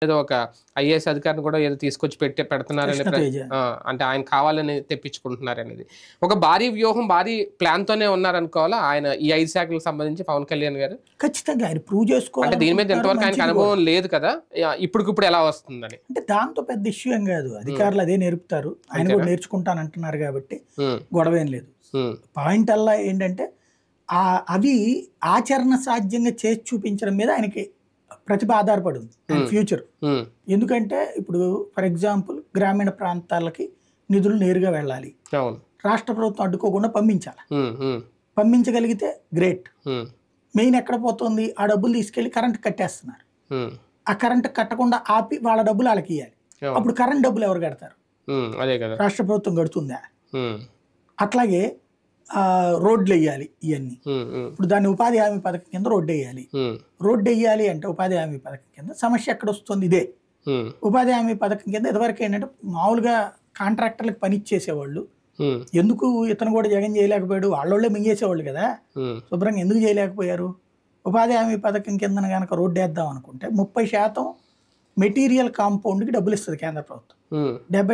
ఏదో ఒక ఐఏఎస్ అధికారిని కూడా ఏదో తీసుకొచ్చి పెడుతున్నారని కృష్ణతేజ. అంటే ఆయన కావాలని తెప్పించుకుంటున్నారనేది. ఒక భారీ వ్యూహం, భారీ ప్లాన్‌తోనే ఉన్నారనుకోవాలా ఆయన ఈ 5 శాఖలకు సంబంధించి పవన్ కళ్యాణ్ గారు? ఖచ్చితంగా ఆయన ప్రూవ్ అంటే దీని మీద ఇంతవరకు ఆయనకు చేసుకోవాలి. అనుభవం లేదు కదా! ఇప్పటికిప్పుడు ఎలా వస్తుందని. అంటే దాంతో పెద్ద ఇష్యూ ఏం కాదు. అధికారులు అదే నేర్పుతారు. ఆయన కూడా నేర్చుకుంటానంటున్నారు కాబట్టి గొడవ ఏం లేదు. పాయింట్ అల్లా ఏంటంటే అవి ఆచరణ సాధ్యంగా చేసి చూపించడం మీద ఆయనకి ప్రతిభ ఆధారపడి ఉంది ఫ్యూచర్. ఎందుకంటే ఇప్పుడు ఫర్ ఎగ్జాంపుల్ గ్రామీణ ప్రాంతాలకి నిధులు నేరుగా వెళ్ళాలి, రాష్ట్ర ప్రభుత్వం అడ్డుకోకుండా పంపించాలి. పంపించగలిగితే గ్రేట్. మెయిన్ ఎక్కడ పోతుంది, ఆ డబ్బులు తీసుకెళ్లి కరెంట్ కట్టేస్తున్నారు. ఆ కరెంట్ కట్టకుండా ఆపి వాళ్ళ డబ్బులు వాళ్ళకి ఇవ్వాలి. అప్పుడు కరెంట్ డబ్బులు ఎవరు కడతారు? రాష్ట్ర ప్రభుత్వం కడుతుందా? అట్లాగే రోడ్లు వేయాలి. ఇవన్నీ ఇప్పుడు దాన్ని ఉపాధి హామీ పథకం కింద రోడ్డు వేయాలి. రోడ్డు వేయాలి అంటే ఉపాధి హామీ పథకం కింద సమస్య ఎక్కడ వస్తుంది? ఇదే ఉపాధి హామీ పథకం కింద ఇదివరకు ఏంటంటే మామూలుగా కాంట్రాక్టర్లకు పని ఇచ్చేసేవాళ్ళు. ఎందుకు ఇతను కూడా జగన్ చేయలేకపోయాడు? వాళ్ళోళ్ళే మింగేసేవాళ్ళు కదా, శుభ్రంగా ఎందుకు చేయలేకపోయారు? ఉపాధి హామీ పథకం కింద కనుక రోడ్డు వేద్దాం అనుకుంటే 30% మెటీరియల్ కాంపౌండ్కి డబ్బులు ఇస్తుంది కేంద్ర ప్రభుత్వం, 70%